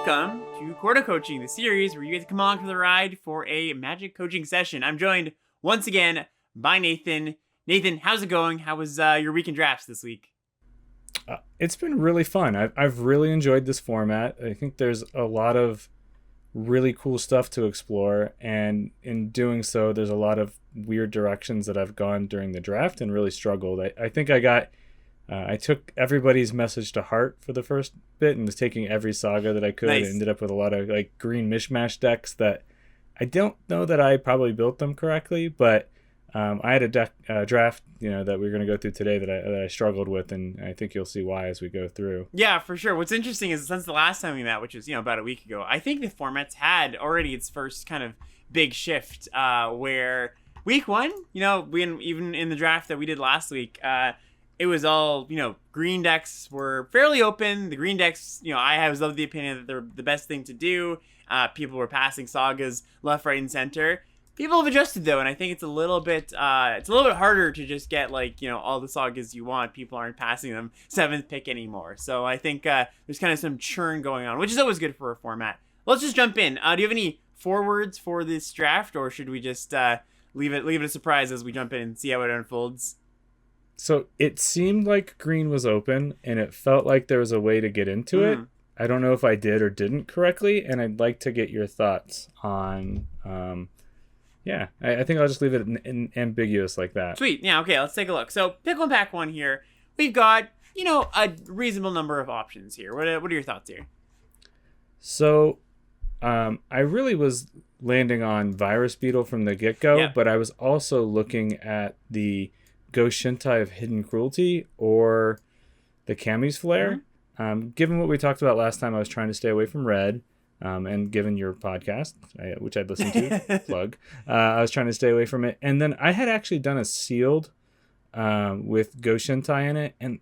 Welcome to Chord-O-Coaching, the series where you get to come along for the ride for a magic coaching session. I'm joined once again by Nathan. Nathan, how's it going? How was your weekend drafts this week? It's been really fun. I've really enjoyed this format. I think there's a lot of really cool stuff to explore, and in doing so, there's a lot of weird directions that I've gone during the draft and really struggled. I think I took everybody's message to heart for the first bit and was taking every saga that I could. Nice. I ended up with a lot of like green mishmash decks that I don't know that I probably built them correctly, but I had a draft, that we're going to go through today that I struggled with, and I think you'll see why as we go through. Yeah, for sure. What's interesting is since the last time we met, which was about a week ago, I think the format's had already its first kind of big shift. Where week one, even in the draft that we did last week, it was all, green decks were fairly open. The green decks, I was of the opinion that they're the best thing to do. People were passing sagas left, right, and center. People have adjusted though, and I think it's a little bit harder to just get all the sagas you want. People aren't passing them 7th pick anymore. So I think there's kind of some churn going on, which is always good for a format. Let's just jump in. Do you have any forwards for this draft, or should we just leave it a surprise as we jump in and see how it unfolds? So it seemed like green was open, and it felt like there was a way to get into it. I don't know if I did or didn't correctly, and I'd like to get your thoughts on... I think I'll just leave it ambiguous like that. Sweet. Yeah, okay, let's take a look. So, pick one, pack one here. We've got, a reasonable number of options here. What are your thoughts here? So, I really was landing on Virus Beetle from the get-go, but I was also looking at the Ghost Shintai of Hidden Cruelty or the Kami's Flare. Mm-hmm. Given what we talked about last time, I was trying to stay away from red. And given your podcast, which I'd listen to, plug, I was trying to stay away from it. And then I had actually done a sealed with Ghost Shintai in it, and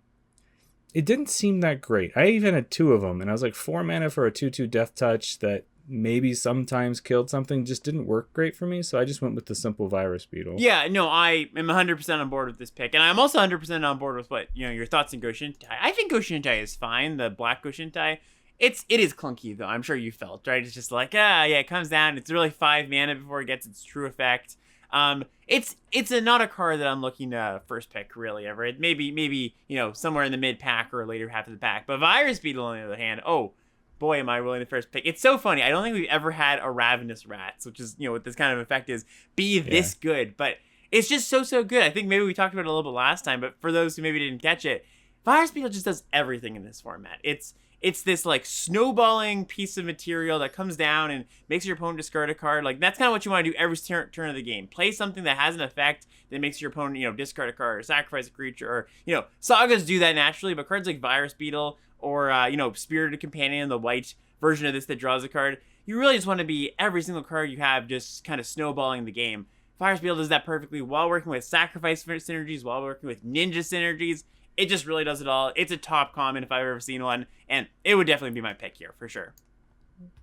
it didn't seem that great. I even had 2 of them, and I was like 4 mana for a 2/2 Death Touch that maybe sometimes killed something, just didn't work great for me, so I just went with the simple Virus Beetle. Yeah, no, I am 100% on board with this pick, and I'm also 100% on board with what, your thoughts on Ghost Shintai. I think Ghost Shintai is fine, the black Ghost Shintai. It is clunky though. I'm sure you felt, right? It's just like, it comes down. It's really 5 mana before it gets its true effect. It's not a card that I'm looking to first pick really ever. It maybe somewhere in the mid pack or later half of the pack. But Virus Beetle on the other hand, oh boy, am I willing to first pick. It's so funny. I don't think we've ever had a Ravenous Rats, which is what this kind of effect is, be this good. But it's just so good. I think maybe we talked about it a little bit last time, but for those who maybe didn't catch it, Virus Beetle just does everything in this format. It's this like snowballing piece of material that comes down and makes your opponent discard a card. Like that's kind of what you want to do every turn of the game. Play something that has an effect that makes your opponent, discard a card or sacrifice a creature, or sagas do that naturally, but cards like Virus Beetle or Spirited Companion, the white version of this that draws a card, you really just want to be every single card you have just kind of snowballing the game. Virus Beetle does that perfectly while working with sacrifice synergies, while working with ninja synergies. It just really does it all. It's a top common if I've ever seen one, and it would definitely be my pick here for sure.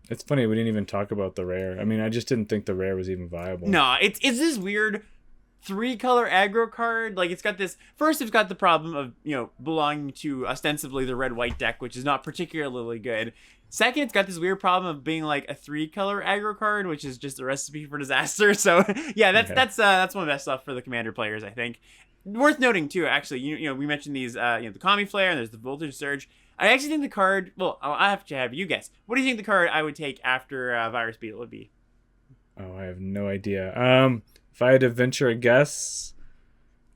It's funny we didn't even talk about the rare. I mean, I just didn't think the rare was even viable. No, it's this weird 3-color aggro card. Like it's got the problem of belonging to ostensibly the red-white deck, which is not particularly good. Second, it's got this weird problem of being like a 3-color aggro card, which is just a recipe for disaster. So yeah, that's one of the best stuff for the commander players, I think. Worth noting too, actually, we mentioned these, the Kami Flare, and there's the Voltage Surge. I actually think the card, well, I'll have to have you guess. What do you think the card I would take after Virus Beetle would be? Oh, I have no idea. If I had to venture a guess,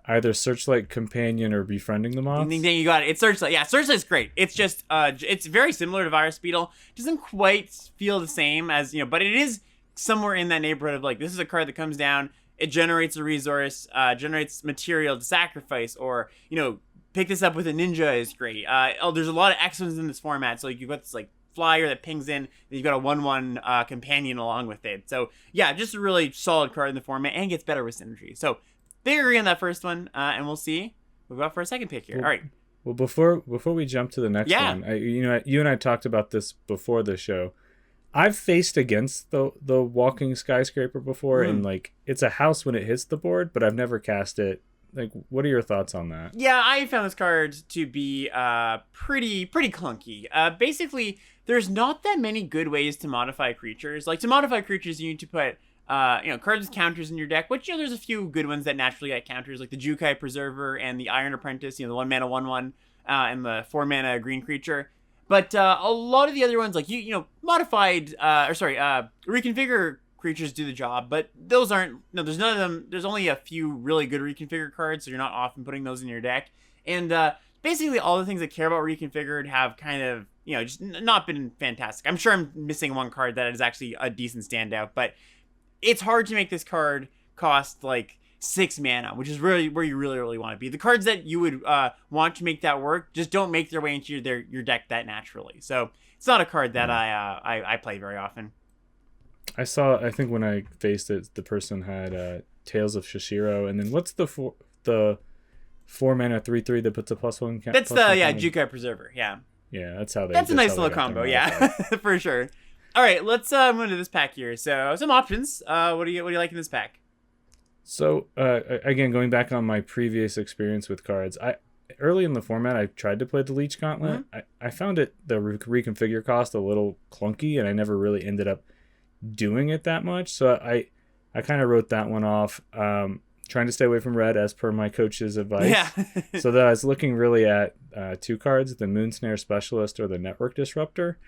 either Searchlight Companion or Befriending the Moths. Then you got it. It's Searchlight. Yeah, Searchlight's great. It's just, it's very similar to Virus Beetle. Doesn't quite feel the same as, but it is somewhere in that neighborhood of like, this is a card that comes down, it generates a resource, generates material to sacrifice, or, pick this up with a ninja is great. There's a lot of X-ones in this format, so you've got this, like, flyer that pings in, and you've got a 1/1 companion along with it. So, yeah, just a really solid card in the format, and gets better with synergy. So, they agree on that first one, and we'll see. We'll go out for a second pick here. All right. Well, before we jump to the next one, you and I talked about this before the show. I've faced against the walking skyscraper before, and like it's a house when it hits the board, but I've never cast it. Like, what are your thoughts on that? Yeah, I found this card to be pretty clunky. Basically, there's not that many good ways to modify creatures. Like, to modify creatures, you need to put, cards with counters in your deck, which, there's a few good ones that naturally get counters, like the Jukai Preserver and the Iron Apprentice, the 1 mana 1/1, and the 4 mana green creature. But a lot of the other ones, like, modified, reconfigure creatures do the job, but those aren't, there's none of them, there's only a few really good reconfigure cards, so you're not often putting those in your deck. And basically all the things that care about reconfigured have kind of, just not been fantastic. I'm sure I'm missing one card that is actually a decent standout, but it's hard to make this card cost like 6 mana, which is really where you really, really want to be. The cards that you would want to make that work just don't make their way into your deck that naturally. So it's not a card that I play very often. I think when I faced it, the person had Tales of Shishiro, and then what's the 4 mana 3/3 that puts a +1 count? That's the Jukai Preserver. Yeah, that's how they. That's a nice little combo. Yeah, for sure. All right, let's move into this pack here. So some options. What do you like in this pack? So again, going back on my previous experience with cards, early in the format I tried to play the Leech Gauntlet. Mm-hmm. I found the reconfigure cost a little clunky, and I never really ended up doing it that much. So I kind of wrote that one off. Trying to stay away from red as per my coach's advice. Yeah. So that I was looking really at 2 cards, the Moonsnare Specialist or the Network Disruptor.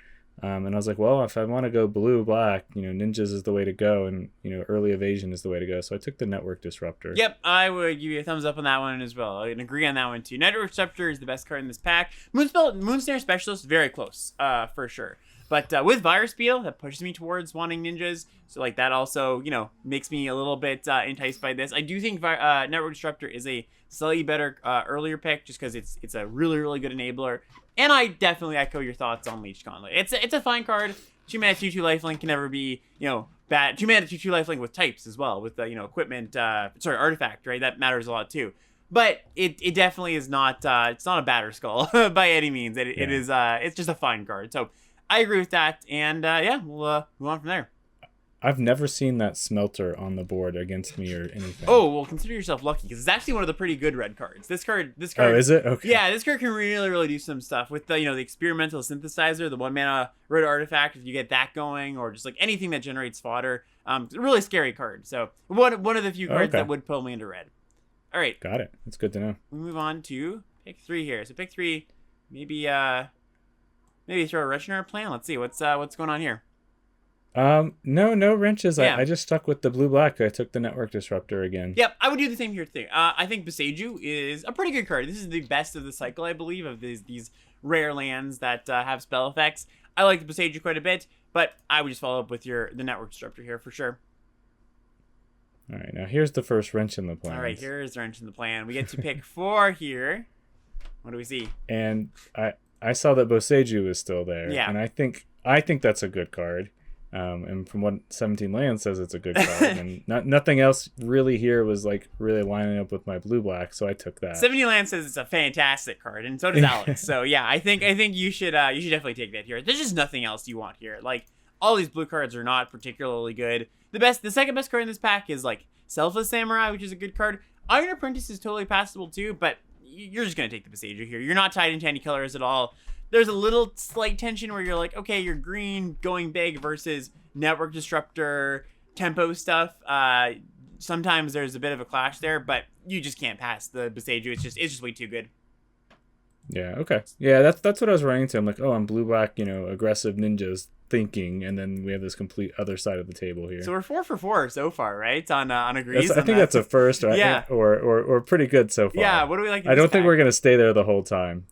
And I was like, well, if I want to go blue-black, ninjas is the way to go, and, early evasion is the way to go. So I took the Network Disruptor. Yep, I would give you a thumbs up on that one as well. I can agree on that one too. Network Disruptor is the best card in this pack. Moonsnare Specialist, very close, for sure. But with Virus Beetle, that pushes me towards wanting ninjas. So like that also, makes me a little bit enticed by this. I do think Network Disruptor is a slightly better earlier pick, just because it's a really, really good enabler. And I definitely echo your thoughts on Leech Gauntlet. It's a fine card. 2 mana 2/2 lifelink can never be, bad. 2 mana 2/2 lifelink with types as well, with equipment, artifact, right? That matters a lot too. But it definitely is not, it's not a batter skull by any means. It is, it's just a fine card. So I agree with that. And we'll move on from there. I've never seen that Smelter on the board against me or anything. Oh, well, consider yourself lucky, because it's actually one of the pretty good red cards. This card. Oh, is it? Okay. Yeah, this card can really, really do some stuff with the, the Experimental Synthesizer, the 1 mana red artifact. If you get that going, or just like anything that generates fodder, it's a really scary card. So one of the few cards that would pull me into red. All right. Got it. That's good to know. We move on to pick 3 here. So pick 3, maybe throw a wrench in our plan. Let's see what's going on here. No wrenches. Yeah. I just stuck with the blue-black. I took the Network Disruptor again. Yep, I would do the same here too. I think Boseiju is a pretty good card. This is the best of the cycle, I believe, of these rare lands that have spell effects. I like the Boseiju quite a bit, but I would just follow up with the Network Disruptor here for sure. All right, now here's the first wrench in the plan. All right, here's the wrench in the plan. We get to pick 4 here. What do we see? And I saw that Boseiju is still there. Yeah. And I think that's a good card. And from what 17 Land says, it's a good card. And nothing else really here was like really lining up with my blue-black, so I took that. 17 Land says it's a fantastic card, and so does Alex. So yeah, I think you should definitely take that here. There's just nothing else you want here. Like, all these blue cards are not particularly good. The second best card in this pack is like Selfless Samurai, which is a good card. Iron Apprentice is totally passable too, but you're just gonna take the Boseiju here. You're not tied into any colors at all. There's a little slight tension where you're like, okay, you're green going big versus Network Disruptor tempo stuff. Sometimes there's a bit of a clash there, but you just can't pass the Boseiju. It's just way too good. Yeah. Okay. Yeah. That's what I was running into. I'm like, oh, I'm blue-black, aggressive ninjas thinking, and then we have this complete other side of the table here. So we're 4 for 4 so far, right? On agrees. I think that's a first, right? Yeah. Or pretty good so far. Yeah. What do we like? I don't think we're gonna stay there the whole time.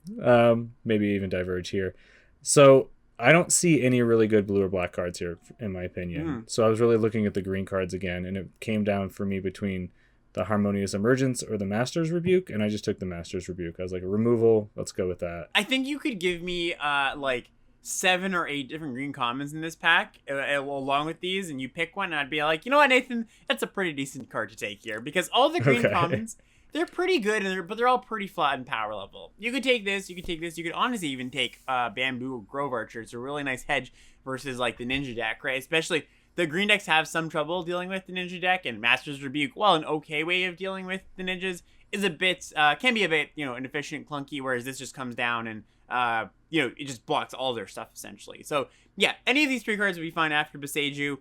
Maybe even diverge here. So I don't see any really good blue or black cards here, in my opinion. So I was really looking at the green cards again, and it came down for me between the Harmonious Emergence or the Master's Rebuke, and I just took the Master's Rebuke. I was like, removal, let's go with that. I think you could give me like 7 or 8 different green commons in this pack along with these, and you pick one, and I'd be like, you know what, Nathan, that's a pretty decent card to take here, because all the green commons, they're pretty good, but they're all pretty flat in power level. You could take this, you could honestly even take Bamboo Grove Archer. It's a really nice hedge versus like the Ninja deck, right? Especially the green decks have some trouble dealing with the Ninja deck, and Master's Rebuke, while an okay way of dealing with the ninjas, is a bit can be a bit inefficient, clunky, whereas this just comes down and it just blocks all their stuff essentially. So yeah, any of these 3 cards would be fine after Boseiju.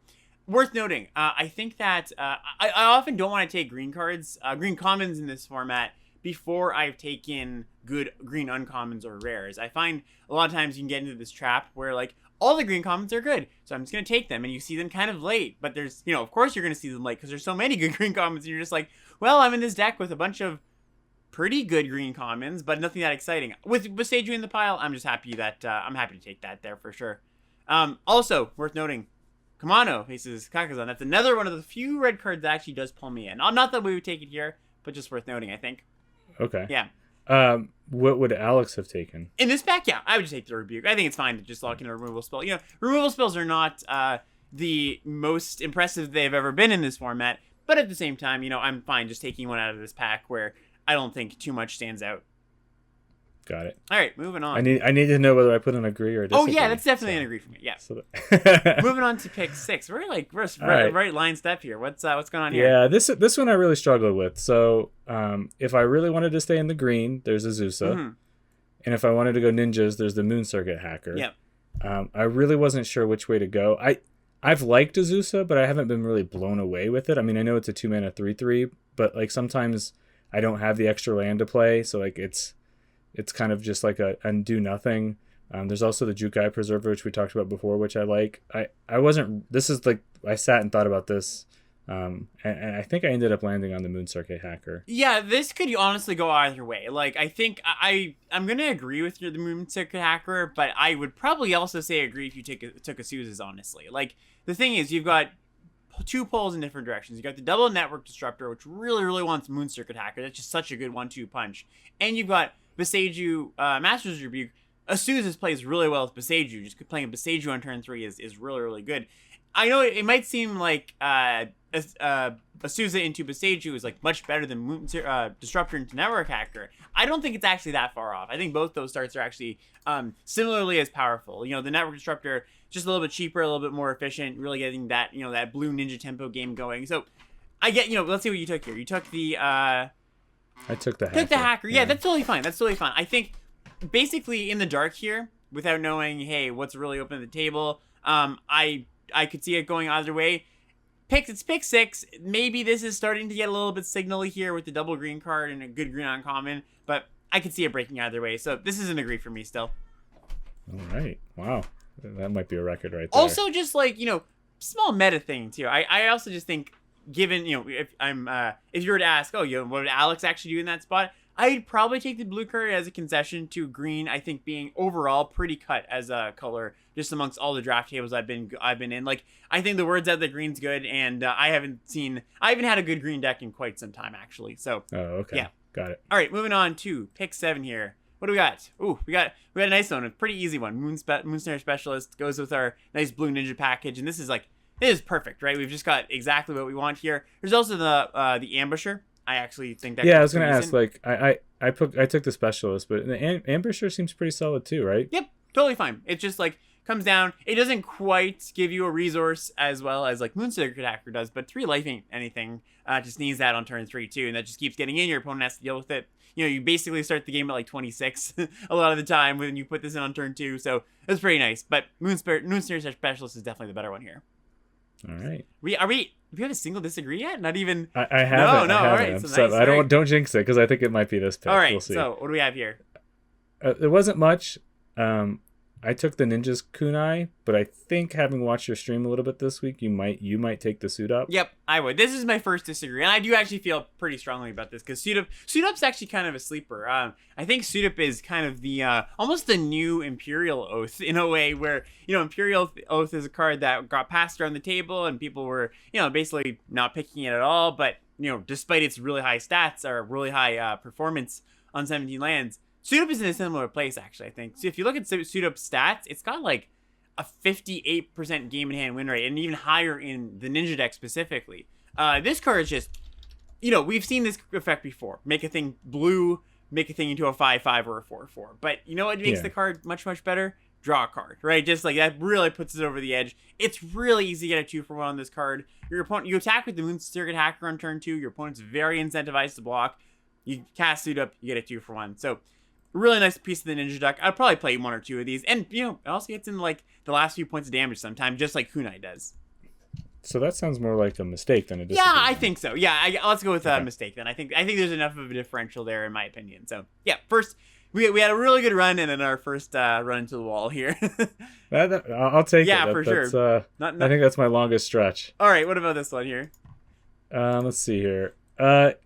Worth noting, I think that I often don't want to take green cards, green commons in this format before I've taken good green uncommons or rares. I find a lot of times you can get into this trap where like all the green commons are good, so I'm just going to take them, and you see them kind of late, but there's, of course you're going to see them late because there's so many good green commons, and you're just like, well, I'm in this deck with a bunch of pretty good green commons, but nothing that exciting. With Boseiju in the pile, I'm just happy that, I'm happy to take that there for sure. Also, worth noting, Kamano faces Kakazan. That's another one of the few red cards that actually does pull me in. Not that we would take it here, but just worth noting, I think. Okay. Yeah. What would Alex have taken? In this pack, yeah, I would just take the Rebuke. I think it's fine to just lock in a removal spell. Removal spells are not the most impressive they've ever been in this format, but at the same time, I'm fine just taking one out of this pack where I don't think too much stands out. Got it. All right, moving on. I need to know whether I put an agree or disagree. Oh yeah, that's definitely an agree for me. Yeah. Moving on to pick 6. We're right line step here. What's going on here? Yeah, this one I really struggled with. So if I really wanted to stay in the green, there's Azusa, and if I wanted to go ninjas, there's the Moon Circuit Hacker. Yep. I really wasn't sure which way to go. I've liked Azusa, but I haven't been really blown away with it. I mean, I know it's a 2-mana 3/3, but like sometimes I don't have the extra land to play, so like it's kind of just like a undo nothing. There's also the Jukai Preserver, which we talked about before, which I like. This is like, I sat and thought about this, and I think I ended up landing on the Moon Circuit Hacker. Yeah, this could honestly go either way. Like, I think I'm going to agree with the Moon Circuit Hacker, but I would probably also say agree if you took a Suze's, honestly. Like, the thing is, you've got 2 pulls in different directions. You got the double Network Disruptor, which really, really wants Moon Circuit Hacker. That's just such a good 1-2 punch. And you've got Boseiju, Master's Rebuke. Suze's plays really well with Boseiju. Just playing Boseiju on turn 3 is really, really good. I know it might seem like Souza into Boseiju is like much better than Disruptor into Network Hacker. I don't think it's actually that far off. I think both those starts are actually similarly as powerful. The Network Disruptor just a little bit cheaper, a little bit more efficient, really getting that that blue ninja tempo game going. So I get let's see what you took here. You took the I took the hacker. Yeah, that's totally fine. I think basically in the dark here, without knowing, hey, what's really open at the table, I could see it going either way. It's pick 6. Maybe this is starting to get a little bit signally here with the double green card and a good green uncommon, but I could see it breaking either way. So this is an agree for me still. All right. Wow. That might be a record right there. Also, just like, small meta thing too. I also just think, given, if you were to ask, what did Alex actually do in that spot? I'd probably take the blue card as a concession to green. I think being overall pretty cut as a color, just amongst all the draft tables I've been in. Like, I think the word's out that green's good, and I haven't had a good green deck in quite some time actually. So. Oh, okay. Yeah. Got it. All right, moving on to pick 7 here. What do we got? Ooh, we got a nice one, a pretty easy one. Moonsnare Specialist goes with our nice blue ninja package, and this is perfect, right? We've just got exactly what we want here. There's also the Ambusher. I actually think that. Yeah, I was gonna ask. Like, I took the Specialist, but the Ambusher seems pretty solid too, right? Yep, totally fine. It just like comes down. It doesn't quite give you a resource as well as like Moon Circuit Hacker does, but 3 life ain't anything. Just needs that on turn 3 too, and that just keeps getting in. Your opponent has to deal with it. You basically start the game at like 26 a lot of the time when you put this in on turn 2, so it's pretty nice. But Moonsnare Specialist is definitely the better one here. All right. Do we have a single disagree yet? Not even. I haven't. No. All right. So nice. I don't jinx it because I think it might be this pick. All right. We'll see. So what do we have here? There wasn't much. I took the Ninjas Kunai, but I think having watched your stream a little bit this week, you might take the Suit Up. Yep, I would. This is my first disagree, and I do actually feel pretty strongly about this because Suit Up's actually kind of a sleeper. I think Suit Up is kind of the almost the new Imperial Oath in a way, where Imperial Oath is a card that got passed around the table and people were basically not picking it at all, but despite its really high stats or really high performance on 17 lands. Suit Up is in a similar place, actually, I think. So if you look at Suit Up's stats, it's got like a 58% game in hand win rate, and even higher in the Ninja deck specifically. This card is just, we've seen this effect before. Make a thing blue, make a thing into a 5/5 or a 4/4. But you know what makes the card much, much better? Draw a card, right? Just like that really puts it over the edge. It's really easy to get a 2-for-1 on this card. Your opponent, you attack with the Moon Circuit Hacker on turn 2. Your opponent's very incentivized to block. You cast Suit Up, you get a 2-for-1. So really nice piece of the ninja deck. I'd probably play 1 or 2 of these. And, it also gets in, like, the last few points of damage sometimes, just like Kunai does. So that sounds more like a mistake than a Yeah, I think so. Yeah, let's go with a mistake then. I think there's enough of a differential there, in my opinion. So, yeah, first, we had a really good run, and then our first run into the wall here. I'll take it. Yeah, for sure. I think that's my longest stretch. All right, what about this one here? Let's see here.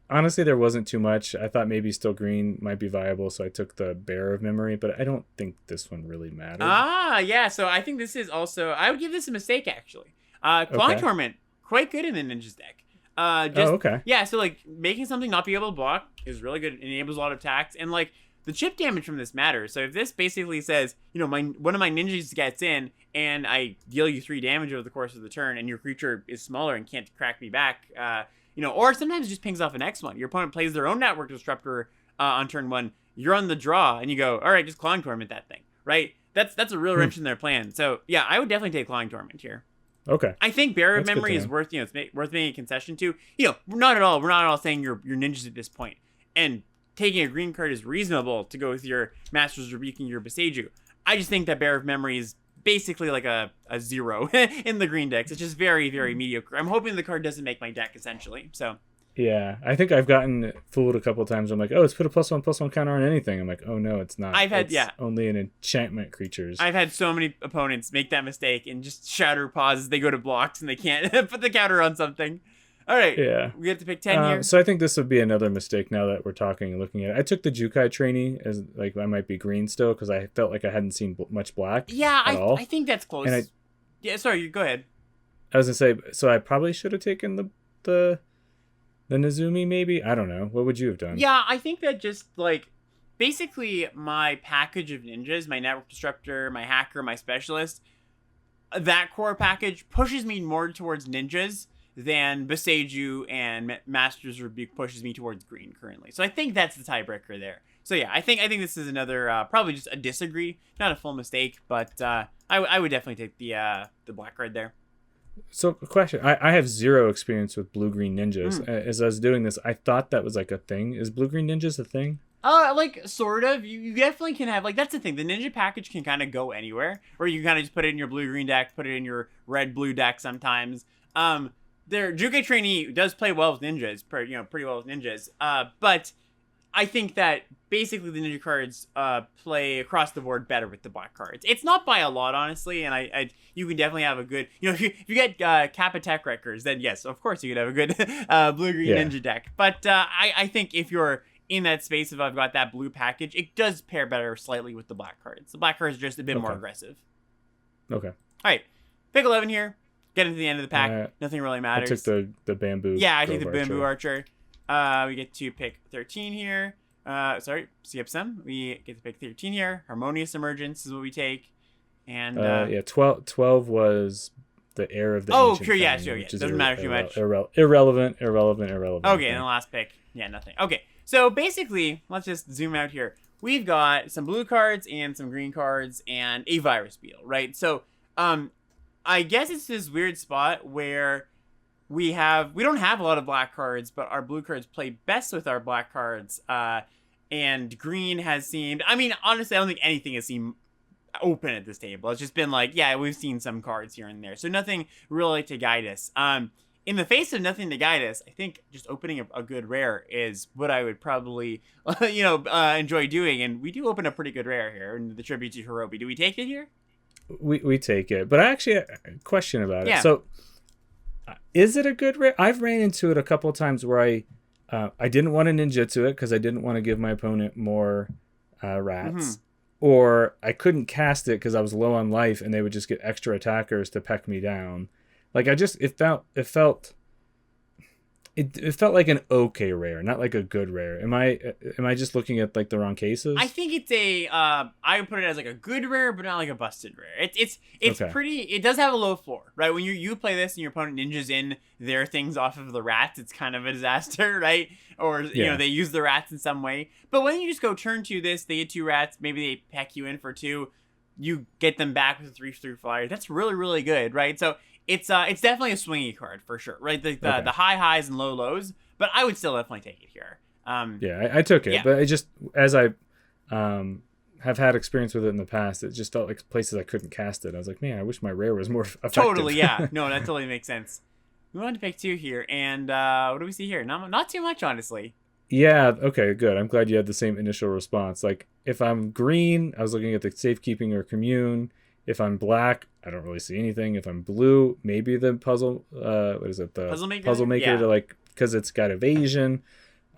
Honestly, there wasn't too much. I thought maybe Still Green might be viable, so I took the Bearer of Memory, but I don't think this one really mattered. Yeah, so I think this is also... I would give this a mistake, actually. Clawing Torment, quite good in the ninja's deck. Okay. Yeah, so, like, making something not be able to block is really good. It enables a lot of attacks, and, like, the chip damage from this matters. So if this basically says, one of my ninjas gets in, and I deal you 3 damage over the course of the turn, and your creature is smaller and can't crack me back, or sometimes it just pings off an X one. Your opponent plays their own Network Disruptor on turn 1. You're on the draw, and you go, all right, just Clawing Torment that thing, right? That's a real wrench in their plan. So, yeah, I would definitely take Clawing Torment here. Okay. I think Bearer of Memory is worth, it's worth making a concession to. Not at all. We're not at all saying you're ninjas at this point. And taking a green card is reasonable to go with your Master's Rebuke and your Beseiju. I just think that Bearer of Memory is basically like a 0 in the green decks. It's just very, very mediocre. I'm hoping the card doesn't make my deck, essentially. So. Yeah, I think I've gotten fooled a couple of times. I'm like, oh, it's put a +1/+1 counter on anything. I'm like, oh no, it's not. It's only in enchantment creatures. I've had so many opponents make that mistake and just shatter pauses. They go to blocks and they can't put the counter on something. All right. Yeah. We get to pick 10 here. So I think this would be another mistake now that we're talking and looking at it. I took the Jukai trainee as like I might be green still because I felt like I hadn't seen much black. Yeah, at all. I think that's close. Yeah, sorry, go ahead. I was gonna say, so I probably should have taken the Nezumi, maybe? I don't know. What would you have done? Yeah, I think that just, like, basically my package of ninjas, my Network Disruptor, my Hacker, my Specialist, that core package pushes me more towards ninjas than Beseiju and Master's Rebuke pushes me towards green currently. So I think that's the tiebreaker there. So yeah, I think this is another, probably just a disagree, not a full mistake, but I would definitely take the black card there. So, a question. I have 0 experience with blue-green ninjas. As I was doing this, I thought that was like a thing. Is blue-green ninjas a thing? Like, sort of. You definitely can have, like, that's the thing. The ninja package can kind of go anywhere. Or you can kind of just put it in your blue-green deck, put it in your red-blue deck sometimes. Their Jukai trainee does play well with ninjas, pretty well with ninjas. But I think that basically the ninja cards play across the board better with the black cards. It's not by a lot, honestly, and you can definitely have a good, if you get Kappa Tech Wreckers, then yes, of course you could have a good blue-green ninja deck. But I think if you're in that space, if I've got that blue package, it does pair better slightly with the black cards. The black cards are just a bit more aggressive. Okay. All right, pick 11 here. Getting to the end of the pack, nothing really matters. I took the bamboo. Yeah, I take the bamboo archer. We get to pick 13 here. Skip some. We get to pick 13 here. Harmonious Emergence is what we take. And 12 was the Heir of the Ancient sure, yeah, Thing, sure, yeah. Doesn't matter too much. Irrelevant. Okay, and the last pick. Yeah, nothing. Okay, so basically, let's just zoom out here. We've got some blue cards and some green cards and a Virus Beetle, right? So, I guess it's this weird spot where we don't have a lot of black cards, but our blue cards play best with our black cards. And green has seemed, honestly, I don't think anything has seemed open at this table. It's just been like, yeah, we've seen some cards here and there. So nothing really to guide us. In the face of nothing to guide us, I think just opening a good rare is what I would probably, enjoy doing. And we do open a pretty good rare here in the Tribute to Hirobi. Do we take it here? We take it. But I actually have a question about it. Yeah. So is it a good rare? I've ran into it a couple of times where I didn't want to ninjutsu it because I didn't want to give my opponent more rats. Or I couldn't cast it because I was low on life and they would just get extra attackers to peck me down. Like it felt like an okay rare, not like a good rare. Am I just looking at like the wrong cases? I think it's I would put it as like a good rare, but not like a busted rare. It's okay. Pretty. It does have a low floor, right? When you play this and your opponent ninjas in their things off of the rats, it's kind of a disaster, right? Or they use the rats in some way. But when you just go turn 2 this, they get 2 rats, maybe they peck you in for 2, you get them back with a 3/3 flyer. That's really, really good, right? So it's definitely a swingy card for sure, right? The high highs and low lows, but I would still definitely take it here. I took it, but I just as I have had experience with it in the past. It just felt like places I couldn't cast it. I was like, man, I wish my rare was more effective. Totally, yeah. No, that totally makes sense. We wanted to pick 2 here, and what do we see here? Not too much, honestly. Yeah, okay, good. I'm glad you had the same initial response. Like, if I'm green, I was looking at the safekeeping or commune. If I'm black, I don't really see anything. If I'm blue, maybe the puzzle, what is it? The puzzle maker yeah. to like, because it's got evasion.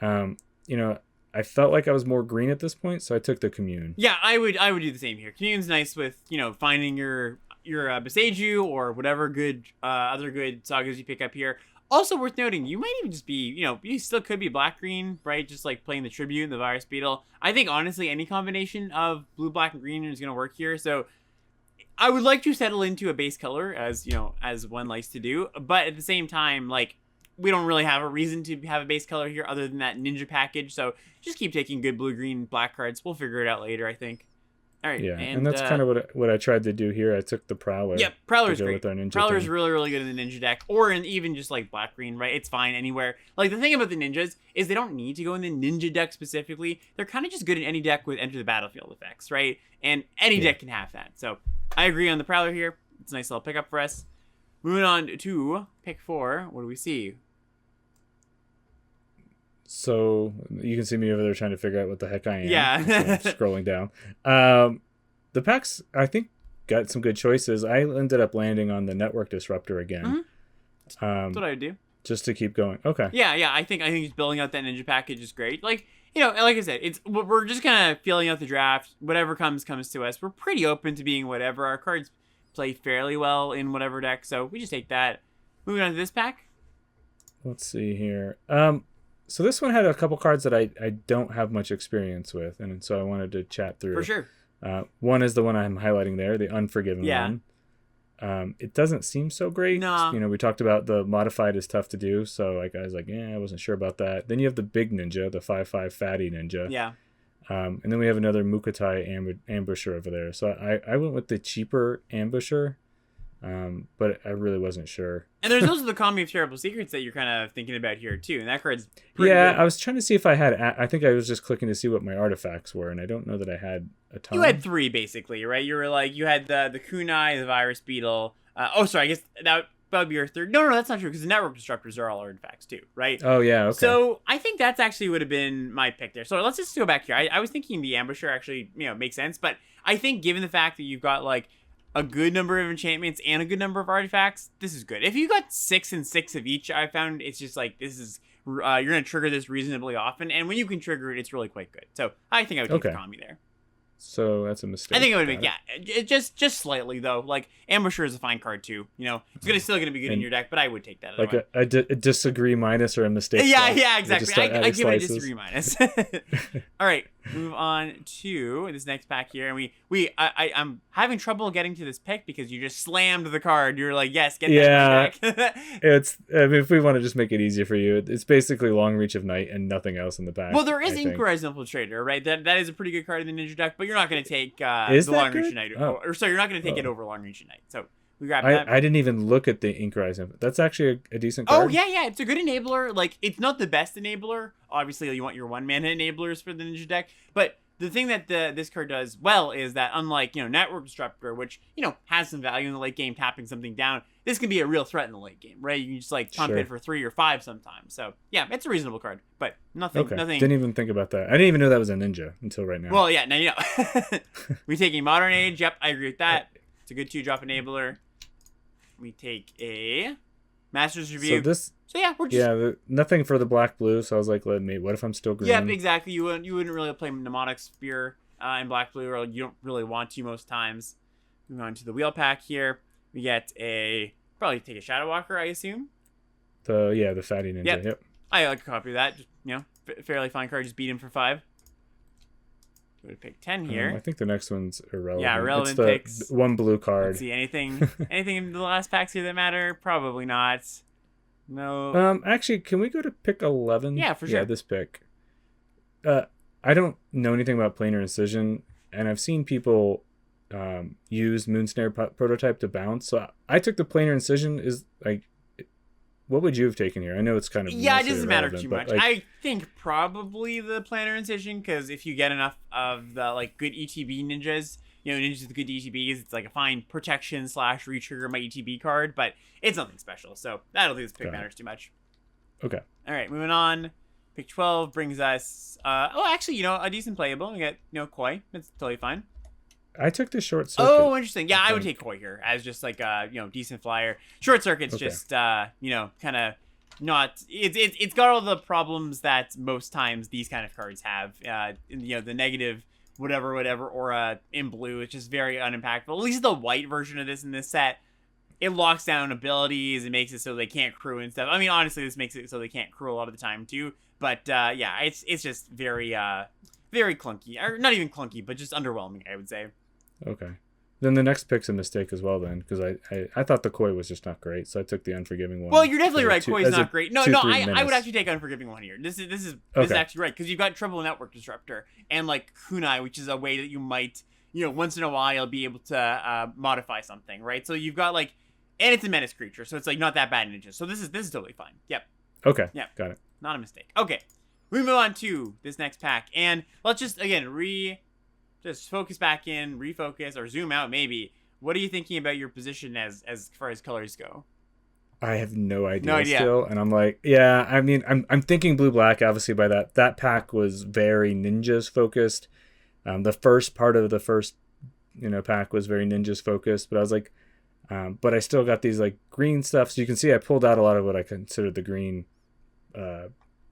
I felt like I was more green at this point, so I took the commune. Yeah, I would do the same here. Commune's nice with, finding your Beseiju or whatever good other good sagas you pick up here. Also worth noting, you might even just be, you still could be black-green, right? Just like playing the Tribute and the Virus Beetle. I think, honestly, any combination of blue, black, and green is going to work here. So I would like to settle into a base color, as one likes to do. But at the same time, like, we don't really have a reason to have a base color here other than that ninja package. So just keep taking good blue, green, black cards. We'll figure it out later, I think. All right. Yeah, and that's kind of what I tried to do here. I took the Prowler. Yep, Prowler's great. With our ninja Prowler's thing. really, really good in the ninja deck, or in even just like black green, right? It's fine anywhere. Like, the thing about the ninjas is they don't need to go in the ninja deck specifically. They're kind of just good in any deck with enter the battlefield effects, right? And any deck can have that. So I agree on the Prowler here. It's a nice little pickup for us. Moving on to pick 4. What do we see? So you can see me over there trying to figure out what the heck I am. Yeah. So I'm scrolling down. The packs, I think, got some good choices. I ended up landing on the Network Disruptor again. That's what I would do. Just to keep going. Okay. Yeah. I think just building out that ninja package is great. Like, like I said, we're just kind of feeling out the draft. Whatever comes to us. We're pretty open to being whatever. Our cards play fairly well in whatever deck, so we just take that. Moving on to this pack. Let's see here. So this one had a couple cards that I don't have much experience with, and so I wanted to chat through. For sure. One is the one I'm highlighting there, the Unforgiven one. It doesn't seem so great. No. We talked about the modified is tough to do, so I was like, I wasn't sure about that. Then you have the big ninja, the 5/5 fatty ninja. Yeah. And then we have another Mukotai ambusher over there. So I went with the cheaper ambusher, but I really wasn't sure. And there's also the Kami of Terrible Secrets that you're kind of thinking about here too, and that card's pretty good. I was trying to see if I had. I think I was just clicking to see what my artifacts were, and I don't know that I had a ton. You had 3 basically, right? You were like, you had the kunai, the virus beetle. I guess that would be your 3rd. No, that's not true, because the network disruptors are all artifacts too, right? Oh yeah, okay. So I think that's actually would have been my pick there. So let's just go back here. I was thinking the ambusher actually makes sense, but I think given the fact that you've got like a good number of enchantments and a good number of artifacts, this is good. If you got 6 and 6 of each, I found it's just like, this is you're gonna trigger this reasonably often, and when you can trigger it, it's really quite good. So I think I would take the Kami there. So that's a mistake. I think it would make just slightly though. Like, ambusher is a fine card too. It's still gonna be good in your deck, but I would take that. Like a disagree minus or a mistake. Yeah, exactly. I give it a disagree minus. All right, move on to this next pack here, and I'm having trouble getting to this pick because you just slammed the card. You're like, yes, get that in my deck. If we want to just make it easier for you, it's basically Long Reach of Night and nothing else in the back. Well, there is Inquiry's Infiltrator, right? That is a pretty good card in the ninja deck, but you're not going to take the Long Reach of Night. You're not going to take it over Long Reach of Night. So we grab that. I didn't even look at the Inquiry's Infiltrator. That's actually a decent card. Oh, yeah. It's a good enabler. Like, it's not the best enabler. Obviously, you want your 1-mana enablers for the ninja deck, but the thing that this card does well is that, unlike, Network Disruptor, which, has some value in the late game, tapping something down, this can be a real threat in the late game, right? You can just, like, pump it for 3 or 5 sometimes. So, yeah, it's a reasonable card, but nothing. Didn't even think about that. I didn't even know that was a ninja until right now. Well, yeah, now you know. We take a Modern Age. Yep, I agree with that. It's a good 2-drop enabler. We take a Master's Review. So yeah, we're just nothing for the black-blue. So I was like, what if I'm still green? Yeah, exactly. You wouldn't really play Mnemonic Spear in black-blue, or you don't really want to most times. Moving on to the wheel pack here, we get probably take a Shadow Walker, I assume. The fatty ninja. Yep. I like a copy of that. Just fairly fine card. Just beat him for 5. Go to pick 10 here. I think the next one's irrelevant. Yeah, irrelevant it's the picks. One blue card. Let's see, anything in the last packs here that matter? Probably not. No. Actually, can we go to pick 11? Yeah, for sure. Yeah, this pick. I don't know anything about planar incision, and I've seen people use Moonsnare prototype to bounce. So I took the planar incision is like what would you have taken here? I know it's kind of it doesn't matter too much. Like, I think probably the plantar incision, because if you get enough of the like good ETB ninjas, ninjas with good ETBs, it's like a fine protection / retrigger my ETB card, but it's nothing special. So I don't think this pick matters too much. Okay. All right, moving on. Pick 12 brings us. Actually, a decent playable. We got Koi. That's totally fine. I took the short circuit. Oh, interesting. Yeah, I would take Koi here as just like a decent flyer. Short circuit's just kind of not. It's got all the problems that most times these kind of cards have. The negative whatever, or in blue. It's just very unimpactful. At least the white version of this in this set, it locks down abilities. It makes it so they can't crew and stuff. I mean, honestly, this makes it so they can't crew a lot of the time too. But it's just very very clunky, or not even clunky, but just underwhelming, I would say. Okay. Then the next pick's a mistake as well, then, because I thought the Koi was just not great, so I took the Unforgiving one. Well, you're definitely right. Koi's not great. No, I would actually take Unforgiving one here. This is actually right, because you've got Triple Network Disruptor and like Kunai, which is a way that you might once in a while be able to modify something, right? So you've got like, and it's a menace creature, so it's like not that bad ninja. So this is totally fine. Yep. Okay. Yep. Got it. Not a mistake. Okay. We move on to this next pack, and let's just again just focus back in, refocus, or zoom out maybe. What are you thinking about your position as far as colors go? I have no idea still, and I'm like, yeah. I mean, I'm thinking blue black. Obviously, by that pack was very ninjas focused. The first part of the first pack was very ninjas focused, but I was like, but I still got these like green stuff. So you can see I pulled out a lot of what I considered the green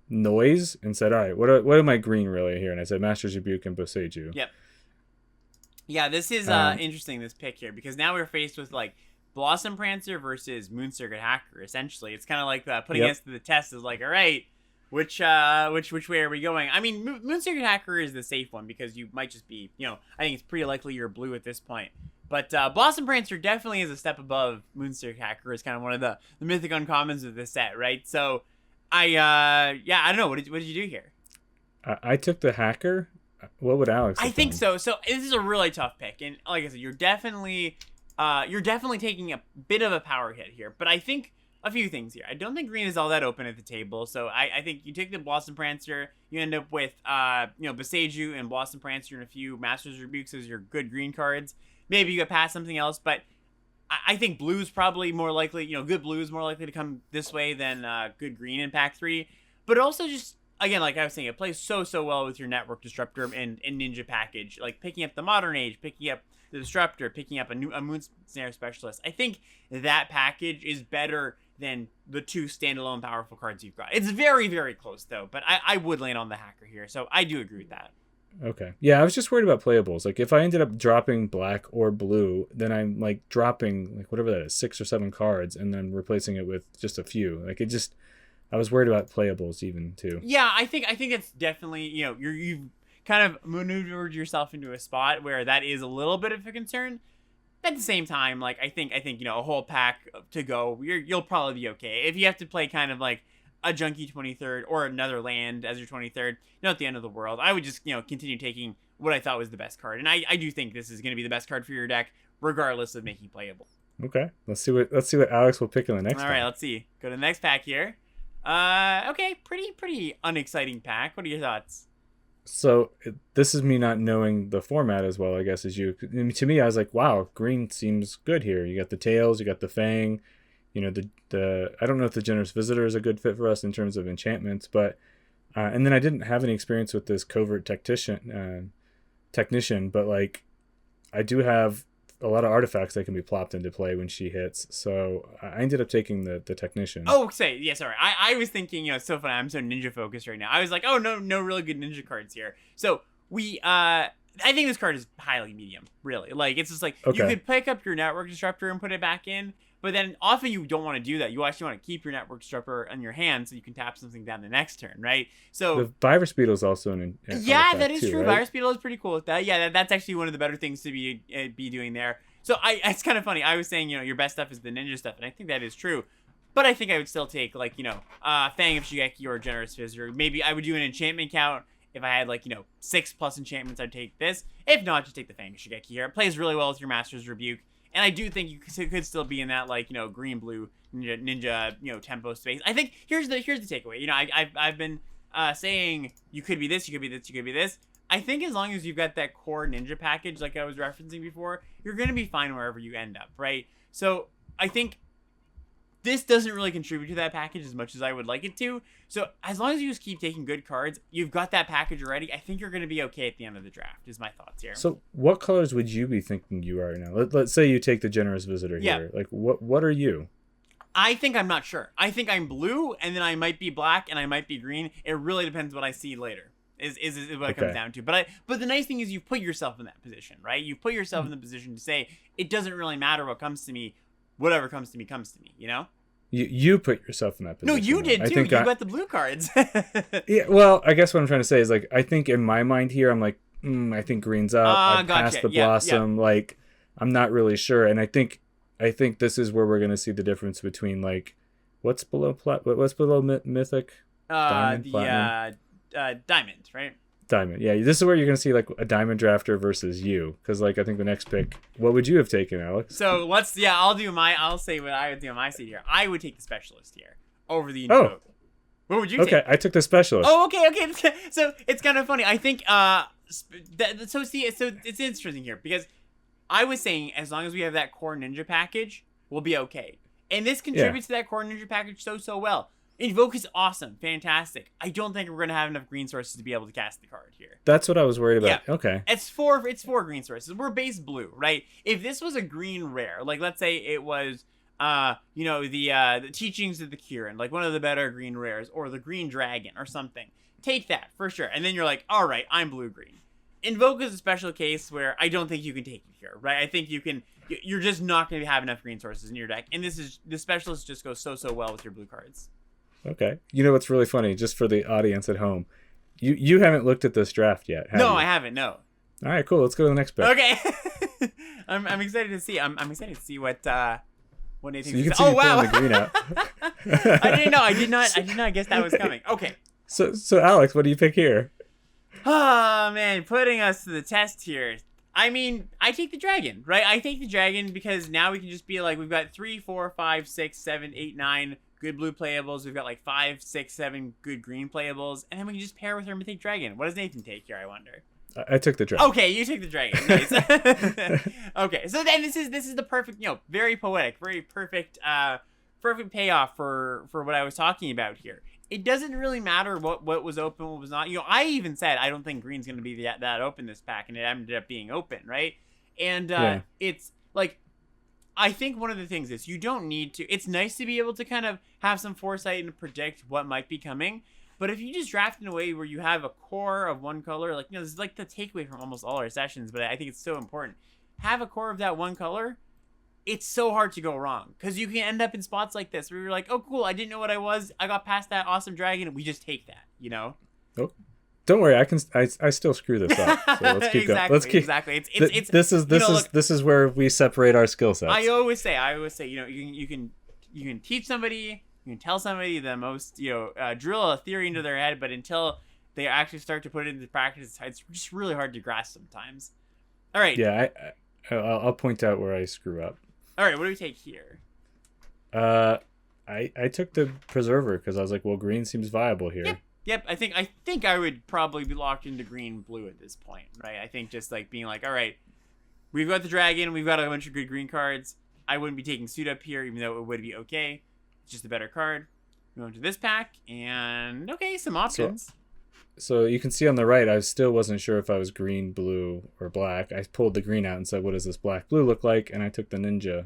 noise and said, all right, what am I green really here? And I said Master's Rebuke and Boseiju. Yep. Yeah, this is interesting, this pick here, because now we're faced with like Blossom Prancer versus Moon Circuit Hacker. Essentially, it's kind of like putting us to the test. Is like, all right, which way are we going? I mean, Moon Circuit Hacker is the safe one because you might just be, I think it's pretty likely you're blue at this point. But Blossom Prancer definitely is a step above Moon Circuit Hacker. Is kind of one of the mythic uncommons of this set, right? So I don't know. What did you do here? I took the Hacker. What would Alex have think done? so this is a really tough pick, and like I said, you're definitely taking a bit of a power hit here, but I think a few things here. I don't think green is all that open at the table, so I think you take the Blossom Prancer, you end up with Boseiju and Blossom Prancer and a few Master's Rebukes as your good green cards. Maybe you get past something else, but I think blue's probably more likely, good blue is more likely to come this way than good green in pack 3, but also just, again, like I was saying, it plays so well with your Network Disruptor and Ninja package. Like picking up the Modern Age, picking up the Disruptor, picking up a Moon Snare Specialist. I think that package is better than the two standalone powerful cards you've got. It's very, very close, though. But I would land on the Hacker here. So I do agree with that. Okay. Yeah, I was just worried about playables. Like if I ended up dropping black or blue, then I'm like dropping like whatever that is, 6 or 7 cards, and then replacing it with just a few. Like it just... I was worried about playables even too. Yeah, I think it's definitely, you've kind of maneuvered yourself into a spot where that is a little bit of a concern. At the same time, like I think a whole pack to go, you'll probably be okay. If you have to play kind of like a junky 23rd or another land as your 23rd, not the end of the world. I would just continue taking what I thought was the best card, and I do think this is going to be the best card for your deck, regardless of making playable. Okay, let's see what Alex will pick in the next. All right, let's see. Go to the next pack here. Okay, pretty unexciting pack. What are your thoughts? So this is me not knowing the format as well, I guess, as you. I mean, to me, I was like, wow, green seems good here. You got the tails, you got the fang, the I don't know if the Generous Visitor is a good fit for us in terms of enchantments, but and then I didn't have any experience with this Covert Technician, but like I do have a lot of artifacts that can be plopped into play when she hits. So I ended up taking the Technician. Oh, yeah, sorry. I was thinking, it's so funny. I'm so ninja focused right now. I was like, oh, no really good ninja cards here. So I think this card is highly medium, really. Like, it's just like, You could pick up your Network Disruptor and put it back in, but then often you don't want to do that. You actually want to keep your Network Disruptor in your hand so you can tap something down the next turn, right? So the Virus Beetle is also an yeah, that is too, true. Right? Virus Beetle is pretty cool with that. Yeah, that's actually one of the better things to be doing there. So it's kind of funny. I was saying, your best stuff is the ninja stuff, and I think that is true. But I think I would still take, like, Fang of Shigeki or Generous Visitor. Maybe I would do an enchantment count. If I had, like, 6+ enchantments, I'd take this. If not, just take the Fang of Shigeki here. It plays really well with your Master's Rebuke. And I do think you could still be in that, like, green-blue ninja tempo space. I think here's the takeaway. I've been saying you could be this, you could be this, you could be this. I think as long as you've got that core ninja package, like I was referencing before, you're gonna be fine wherever you end up, right? So I think this doesn't really contribute to that package as much as I would like it to. So as long as you just keep taking good cards, you've got that package already. I think you're going to be okay at the end of the draft, is my thoughts here. So what colors would you be thinking you are now? Let's say you take the generous visitor here. Like, what are you? I think I'm not sure. I think I'm blue, and then I might be black, and I might be green. It really depends what I see later. Is what it comes down to. But the nice thing is you put yourself in that position, right? You put yourself in the position to say, it doesn't really matter what comes to me. Whatever comes to me, you know? You put yourself in that position. No, you did too. You got the blue cards. Yeah, well, I guess what I'm trying to say is, like, I think in my mind here, I'm like, I think green's up. I passed the blossom. Yeah. Like, I'm not really sure. And I think this is where we're going to see the difference between, like, what's below mythic? Diamond, diamond, right? Diamond. Yeah, this is where you're going to see, like, a diamond drafter versus you. Because, like, I think the next pick, what would you have taken, Alex? So I'll say what I would do on my seat here. I would take the specialist here over the invoke. Oh. What would you take? Okay, I took the specialist. Oh, okay. So it's kind of funny. I think, so it's interesting here because I was saying as long as we have that core ninja package, we'll be okay. And this contributes to that core ninja package so well. Invoke is awesome, fantastic. I don't think we're gonna have enough green sources to be able to cast the card here. That's what I was worried about. Yeah. Okay. It's four green sources. We're base blue, right? If this was a green rare, like let's say it was the Teachings of the Kirin, like one of the better green rares, or the Green Dragon or something. Take that for sure. And then you're like, all right, I'm blue green. Invoke is a special case where I don't think you can take it here, right? I think you're just not gonna have enough green sources in your deck. And the specialist just goes so well with your blue cards. Okay. You know what's really funny, just for the audience at home, you haven't looked at this draft yet, have No, you? I haven't. No. All right, cool. Let's go to the next pick. Okay. I'm excited to see. I'm excited to see what Nathan. So you can see me pulling the green out. I didn't know. I did not guess that was coming. Okay. So Alex, what do you pick here? Oh man, putting us to the test here. I mean, I take the dragon, right? I take the dragon because now we can just be like, we've got 3, 4, 5, 6, 7, 8, 9 good blue playables. We've got like 5, 6, 7 good green playables, and then we can just pair with her and take dragon. What does Nathan take here, I wonder? I took the dragon. Okay, you took the dragon. Nice. Okay, so then this is the perfect, very poetic, very perfect payoff for what I was talking about here. It doesn't really matter what was open, what was not. I even said I don't think green's going to be that open this pack, and it ended up being open, right? And it's like, I think one of the things is you don't need to. It's nice to be able to kind of have some foresight and predict what might be coming. But if you just draft in a way where you have a core of one color, like, this is like the takeaway from almost all our sessions, but I think it's so important. Have a core of that one color. It's so hard to go wrong because you can end up in spots like this where you're like, oh, cool, I didn't know what I was. I got past that awesome dragon. We just take that, Oh, don't worry. I still screw this up. So let's keep going. Let's keep exactly. This is where we separate our skill sets. I always say, you can teach somebody, you can tell somebody the most, drill a theory into their head, but until they actually start to put it into practice, it's just really hard to grasp sometimes. All right. Yeah, I'll point out where I screw up. All right, what do we take here? I took the preserver because I was like, well, green seems viable here. Yep. I think I would probably be locked into green blue at this point, right? I think just like being like, all right, we've got the dragon, we've got a bunch of good green cards. I wouldn't be taking Suit Up here, even though it would be okay. It's just a better card. We go into this pack, and some options. So you can see on the right, I still wasn't sure if I was green, blue, or black. I pulled the green out and said, what does this black-blue look like? And I took the ninja.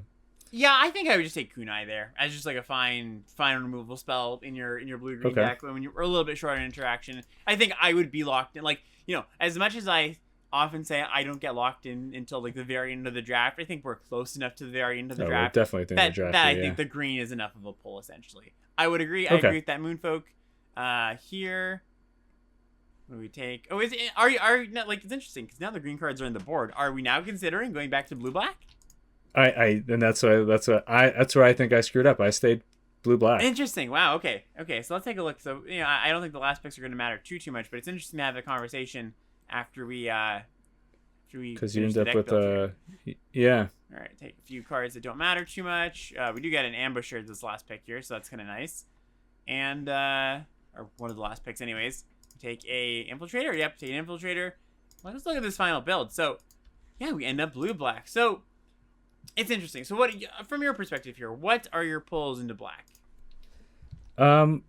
Yeah, I think I would just take Kunai there as just like a fine removal spell in your blue-green deck when you're a little bit short on interaction. I think I would be locked in. Like, as much as I often say I don't get locked in until like the very end of the draft, I think we're close enough to the very end of the draft. Definitely think the draft. That I think the green is enough of a pull, essentially. I would agree. I agree with that, Moonfolk. Here... What do we take? Oh, it's interesting because now the green cards are on the board. Are we now considering going back to blue-black? That's where I think I screwed up. I stayed blue-black. Interesting. Wow. Okay. So let's take a look. So I don't think the last picks are going to matter too much, but it's interesting to have the conversation after we after we because you finish end the up deck with build here. yeah. All right, take a few cards that don't matter too much. We do get an ambusher this last pick here, so that's kind of nice. And or one of the last picks, anyways. Take a infiltrator. Yep, take an infiltrator. Well, let's look at this final build. So, yeah, we end up blue-black. So, it's interesting. So, what, from your perspective here, what are your pulls into black? Well,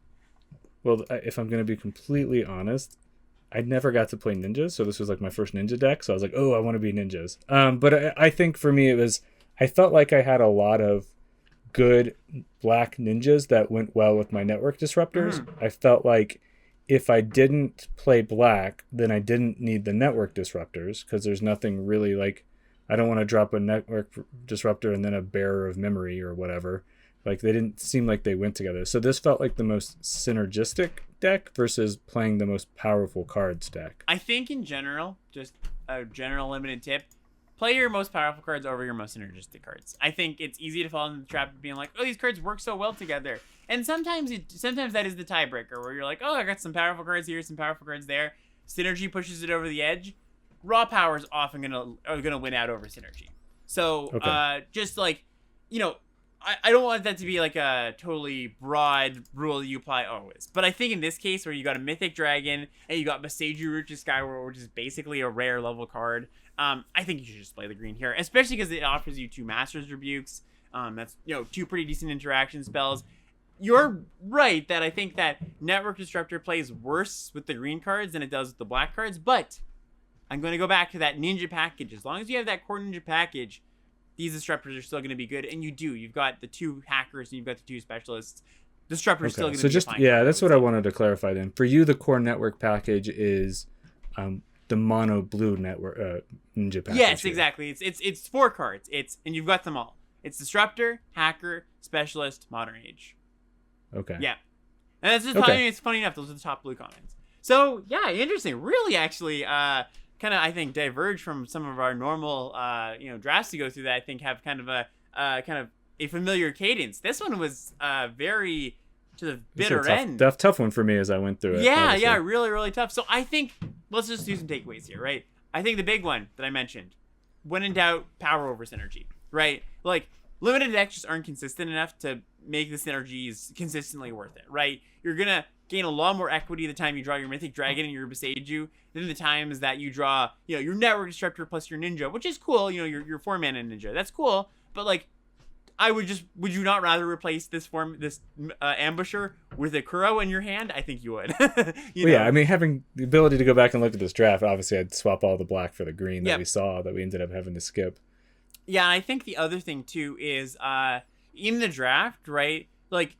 if I'm going to be completely honest, I never got to play ninjas, so this was like my first ninja deck. So I was like, oh, I want to be ninjas. But I think for me, I felt like I had a lot of good black ninjas that went well with my network disruptors. I felt like if I didn't play black, then I didn't need the network disruptors because there's nothing really like, I don't want to drop a network disruptor and then a bearer of memory or whatever. Like they didn't seem like they went together. So this felt like the most synergistic deck versus playing the most powerful cards deck. I think in general, just a general limited tip, play your most powerful cards over your most synergistic cards. I think it's easy to fall into the trap of being like, oh, these cards work so well together. And sometimes that is the tiebreaker where you're like, oh, I got some powerful cards here, some powerful cards there. Synergy pushes it over the edge. Raw power is often gonna win out over synergy. So just like, you know, I don't want that to be like a totally broad rule that you apply always. But I think in this case where you got a Mythic Dragon and you got Maseju Root to Skyward, which is basically a rare level card, I think you should just play the green here, especially because it offers you 2 Master's Rebukes. That's, you know, 2 pretty decent interaction spells. You're right that I think that Network Disruptor plays worse with the green cards than it does with the black cards, but I'm going to go back to that ninja package. As long as you have that core ninja package, these disruptors are still going to be good, and you've got the 2 hackers and you've got the 2 specialists. Disruptor is still going to be just fine. Yeah, that's what I wanted to clarify then. For you, the core network package is the mono blue network ninja package. Yes, here. exactly. It's 4 cards. And you've got them all. It's Disruptor, Hacker, Specialist, Modern Age. Okay. Yeah, and that's just it's funny enough. Those are the top blue comments. So yeah, interesting. Really, actually, kind of I think diverge from some of our normal drafts to go through that I think have kind of a familiar cadence. This one was very to the bitter end. Tough one for me as I went through it. Yeah, obviously. yeah, really, really tough. So I think let's just do some takeaways here, right? I think the big one that I mentioned, when in doubt, power over synergy, right? Like limited decks just aren't consistent enough to make the synergies consistently worth it, right? You're gonna gain a lot more equity the time you draw your Mythic Dragon and your Beseiju than the times that you draw, your Network Disruptor plus your Ninja, which is cool, your 4-mana Ninja. That's cool, but like, would you not rather replace this Ambusher with a Kuro in your hand? I think you would. Yeah, I mean, having the ability to go back and look at this draft, obviously I'd swap all the black for the green that we saw that we ended up having to skip. Yeah, I think the other thing too is in the draft, right? Like,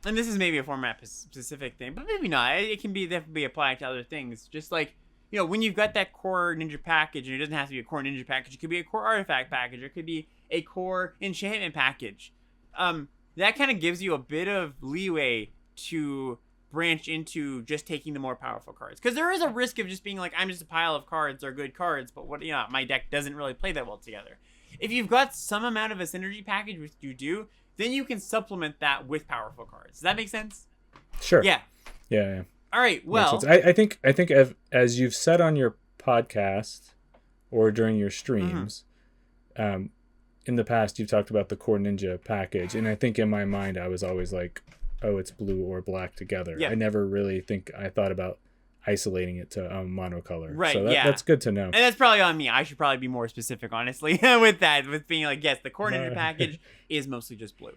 and this is maybe a format specific thing, but maybe not. It can be definitely applied to other things. Just like, when you've got that core ninja package, and it doesn't have to be a core ninja package, it could be a core artifact package, or it could be a core enchantment package. That kind of gives you a bit of leeway to branch into just taking the more powerful cards. Because there is a risk of just being like, I'm just a pile of cards, they're good cards, but my deck doesn't really play that well together. If you've got some amount of a synergy package, which you do, then you can supplement that with powerful cards. Does that make sense? Sure. Yeah. Yeah. All right. Well, I think as you've said on your podcast or during your streams, in the past you've talked about the core ninja package, and I think in my mind I was always like, oh, it's blue or black together. Yeah. I never really thought about isolating it to monocolor. Right. So that's good to know. And that's probably on me. I should probably be more specific, honestly, with being like, yes, the core ninja package is mostly just blue.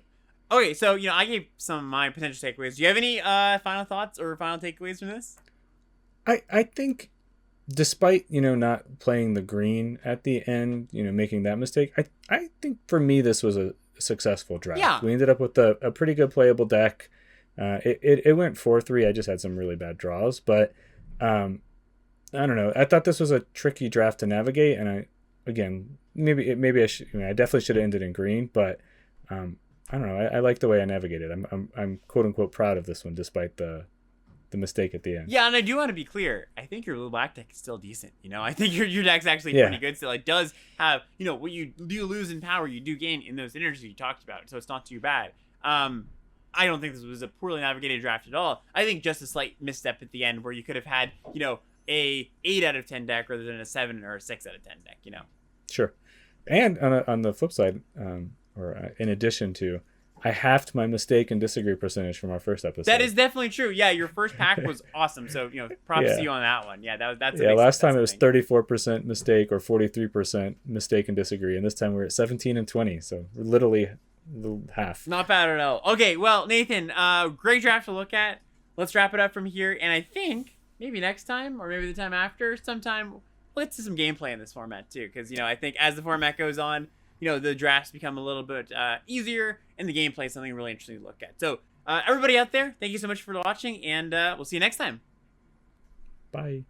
Okay, so I gave some of my potential takeaways. Do you have any final thoughts or final takeaways from this? I think, despite not playing the green at the end, making that mistake, I think for me this was a successful draft. Yeah. We ended up with a pretty good playable deck. It went 4-3. I just had some really bad draws, but I don't know. I thought this was a tricky draft to navigate, and maybe I should. I definitely should have ended in green, but I don't know. I like the way I navigated. I'm quote unquote proud of this one, despite the mistake at the end. Yeah, and I do want to be clear. I think your blue black deck is still decent. I think your deck's actually pretty good still. It does have what you do lose in power, you do gain in those energies you talked about, so it's not too bad. I don't think this was a poorly navigated draft at all. I think just a slight misstep at the end where you could have had, a 8 out of 10 deck rather than a 7 or a 6 out of 10 deck, you know? Sure. And on the flip side, in addition to, I halved my mistake and disagree percentage from our first episode. That is definitely true. Yeah, your first pack was awesome. So, props to you on that one. Yeah, that's last time it was 34% mistake or 43% mistake and disagree, and this time we're at 17 and 20. So we're literally half. Not bad at all. Okay, well, Nathan, great draft to look at. Let's wrap it up from here, and I think maybe next time or maybe the time after, sometime let's do some gameplay in this format too, because I think as the format goes on, the drafts become a little bit easier, and the gameplay is something really interesting to look at. So, everybody out there, thank you so much for watching, and we'll see you next time. Bye.